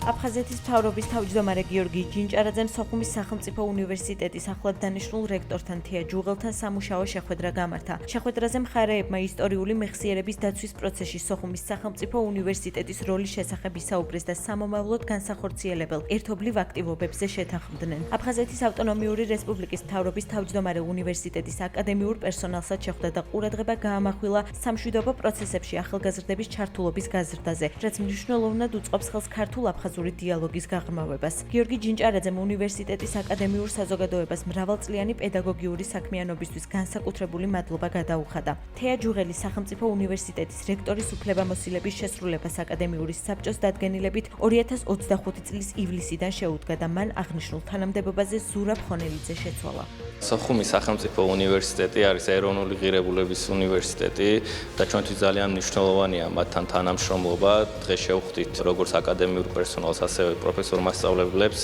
აფხაზეთის მთავრობის თავმჯდომარე გიორგი ჯინჭარაძემ სოხუმის სახელმწიფო უნივერსიტეტის ახლად დანიშნულ რექტორთან თია ჯუღელთან სამუშაო შეხვედრა გამართა. შეხვედრაზე მხარეებმა ისტორიული მეხსიერების დაცვის პროცესში სოხუმის სახელმწიფო უნივერსიტეტის როლის შესახებ ისაუბრეს და სამომავლოდ განსახორციელებელ ერთობლივ აქტივობებზე შეთანხმდნენ. აფხაზეთის ავტონომიური რესპუბლიკის მთავრობის თავმჯდომარე უნივერსიტეტის აკადემიურ პერსონალსაც შეხვდა და ყურადღება გაამახვილა სამშვიდობო პროცესებში ახალგაზრდების ჩართულობის გაზრდაზე, რაც მნიშვნელოვნად უწყობს ხელს ქართულ აფხაზური დიალოგის გაღრმავებას. გიორგი ჯინჭარაძემ უნივერსიტეტის აკადემიურ საზოგადოებას მრავალწლიანი პედაგოგიური საქმიანობისთვის განსაკუთრებული მადლობა გადაუხადა. თეა ჯუღელის სახელმწიფო უნივერსიტეტის რექტორის უფლებამოსილების შესრულებას აკადემიური საბჭოს დადგენილებით 2025 წლის ივლისიდან შეუდგა და მან აღნიშნულ თანამდებობაზე ზურაბ ხონელიძე შეცვალა. სოხუმის სახელმწიფო უნივერსიტეტი არის ეროვნული ღირებულების უნივერსიტეტი და ჩვენთვის ძალიან მნიშვნელოვანია მათთან თანამშრომლობა. დღეს შევხვდით როგორც აკადემიურ პერსონალს, ასევე პროფესორ მასწავლებლებს,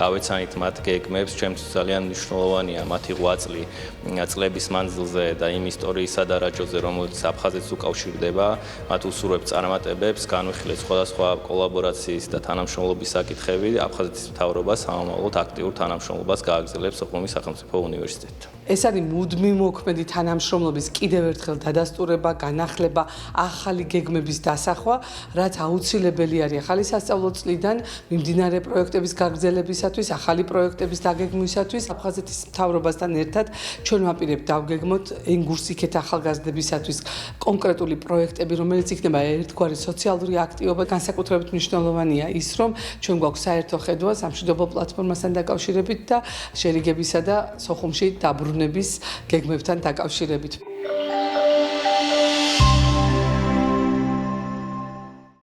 გავეცანით მათ გეგმებს. ჩემთვის ძალიან მნიშვნელოვანია მათი 8 წლების მანძილზე და იმ ისტორიისა და რაჯოზე, რომელიც აფხაზეთს უკავშირდება, მათ უსურვებ წარმატებებს, განვიხილეთ სხვადასხვა კოლაბორაციის და თანამშრომლობის საკითხები. აფხაზეთის მთავრობა სამომავლოდ აქტიურ თანამშრომლობას გააგრძელებს სოხუმის სახელმწიფო უნივერსიტეტთან. ეს არის მუდმივ მოქმედი თანამშრომლობის კიდევ ერთხელ დადასტურება, განახლება, ახალი გეგმების დასახვა, რაც აუცილებელი არის ახალი სასწავლო წლიდან მიმდინარე პროექტების გაგრძელებისათვის, ახალი პროექტების დაგეგმვისათვის. აფხაზეთის მთავრობასთან ერთად ჩვენ ვაპირებთ დავგეგმოთ ენგურსიქეთ ახალგაზრდებისათვის კონკრეტული პროექტები, რომელიც იქნება ერთგვარი სოციალური აქტივობა. განსაკუთრებით მნიშვნელოვანია ის, რომ ჩვენ გვაქვს საერთო ხედვა სამშვიდობო პლატფორმასთან დაკავშირებით და შერიგებისა და სოხუმში დაბრუნების გეგმებთან დაკავშირებით.